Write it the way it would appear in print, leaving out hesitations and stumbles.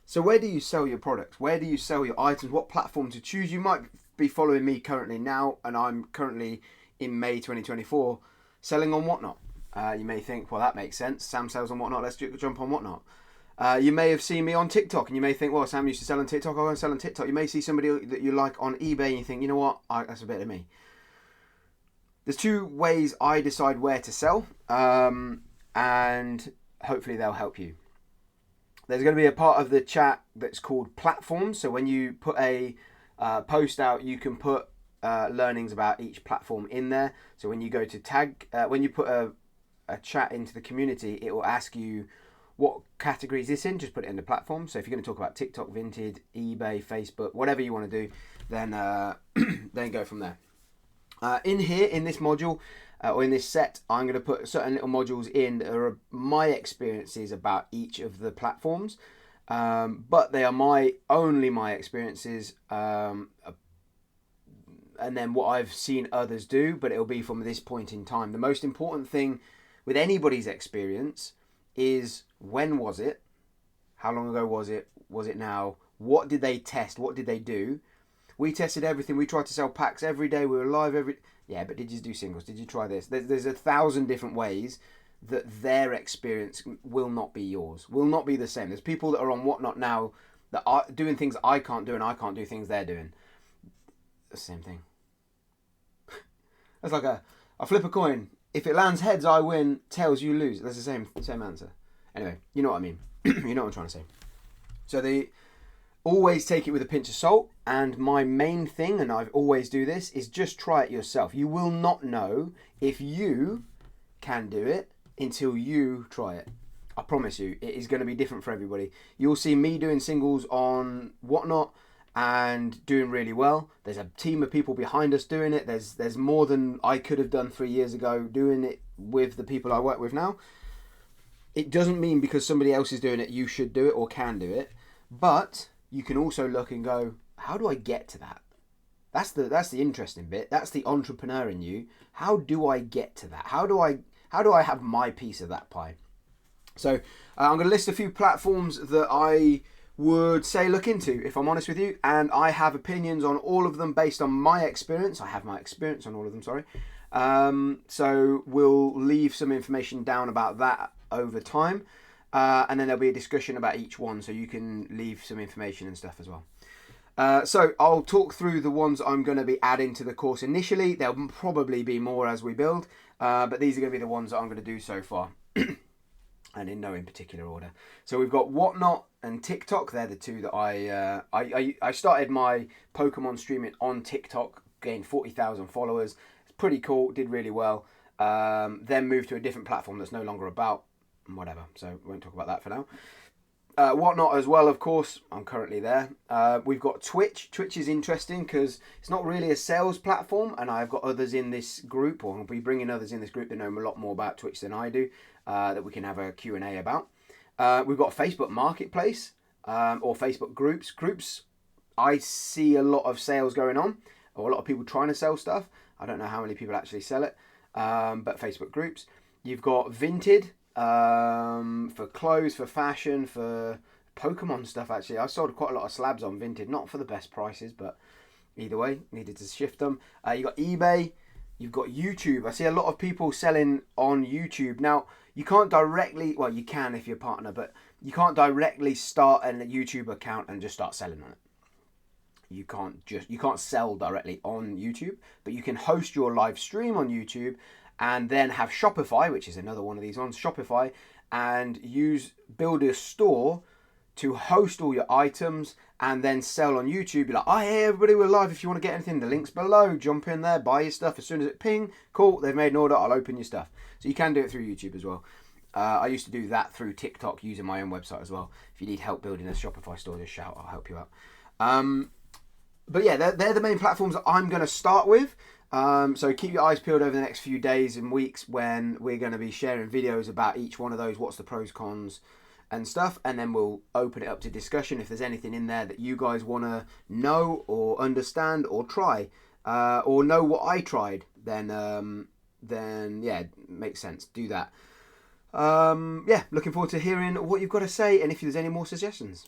So where do you sell your products? Where do you sell your items? What platform to choose? You might be following me currently now, and I'm currently in May 2024 selling on Whatnot. You may think, well, that makes sense. Sam sells on Whatnot. Let's jump on Whatnot. You may have seen me on TikTok, and you may think, well, Sam used to sell on TikTok. I'm going to sell on TikTok. You may see somebody that you like on eBay, and you think, you know what, that's a bit of me. There's two ways I decide where to sell, and hopefully they'll help you. There's going to be a part of the chat that's called platforms. So when you put a post out, you can put learnings about each platform in there. So when you go to tag, when you put a chat into the community, it will ask you what category is this in. Just put it in the platform. So if you're going to talk about TikTok, Vinted, eBay, Facebook, whatever you want to do, then then go from there. In here, in this module, or in this set, I'm going to put certain little modules in that are my experiences about each of the platforms, but they are only my experiences, and then what I've seen others do, but it'll be from this point in time. The most important thing with anybody's experience is, when was it? How long ago was it? Was it now? What did they test? What did they do? We tested everything. We tried to sell packs every day. We were live every... Yeah, but did you do singles? Did you try this? There's 1,000 different ways that their experience will not be yours, will not be the same. There's people that are on Whatnot now that are doing things I can't do, and I can't do things they're doing. The same thing. That's like I flip a coin. If it lands heads, I win. Tails, you lose. That's the same answer. Anyway, you know what I mean. You know what I'm trying to say. So always take it with a pinch of salt, and my main thing, and I always do this, is just try it yourself. You will not know if you can do it until you try it. I promise you, it is going to be different for everybody. You'll see me doing singles on Whatnot and doing really well. There's a team of people behind us doing it. There's more than I could have done 3 years ago doing it with the people I work with now. It doesn't mean because somebody else is doing it, you should do it or can do it, but you can also look and go, how do I get to that? That's the interesting bit. That's the entrepreneur in you. How do I get to that? How do I have my piece of that pie? So I'm going to list a few platforms that I would say look into, if I'm honest with you, and I have opinions on all of them based on my experience. I have my experience on all of them, sorry. So we'll leave some information down about that over time. And then there'll be a discussion about each one, so you can leave some information and stuff as well. So I'll talk through the ones I'm going to be adding to the course initially. There'll probably be more as we build, but these are going to be the ones that I'm going to do so far, and in no in particular order. So we've got Whatnot and TikTok. They're the two that I started my Pokemon streaming on TikTok, gained 40,000 followers. It's pretty cool, did really well. Then moved to a different platform that's no longer about. Whatever, so won't talk about that for now. Whatnot as well, of course, I'm currently there. We've got Twitch. Twitch is interesting because it's not really a sales platform, and I've got others in this group, or I'll be bringing others in this group that know a lot more about Twitch than I do, that we can have a Q&A about. We've got Facebook Marketplace, or Facebook groups. Groups, I see a lot of sales going on, or a lot of people trying to sell stuff. I don't know how many people actually sell it, but Facebook groups. You've got Vinted, for clothes, for fashion, for Pokemon stuff. Actually, I sold quite a lot of slabs on Vinted, not for the best prices, but either way, needed to shift them. You got eBay, you've got YouTube. I see a lot of people selling on YouTube now. You can't directly, well, you can if you're a partner, but you can't directly start a YouTube account and just start selling on it. You can't sell directly on YouTube, but you can host your live stream on YouTube and then have Shopify, which is another one of these ones, Shopify, and build a store to host all your items and then sell on YouTube. Be like, oh, hey, everybody, we're live. If you want to get anything, the link's below. Jump in there, buy your stuff. As soon as it ping, cool, they've made an order, I'll open your stuff. So you can do it through YouTube as well. I used to do that through TikTok using my own website as well. If you need help building a Shopify store, just shout, I'll help you out. But yeah, they're the main platforms that I'm going to start with. So keep your eyes peeled over the next few days and weeks when we're going to be sharing videos about each one of those, what's the pros, cons and stuff, and then we'll open it up to discussion. If there's anything in there that you guys want to know or understand or try, or know what I tried, then yeah, it makes sense. Do that. Yeah, looking forward to hearing what you've got to say and if there's any more suggestions.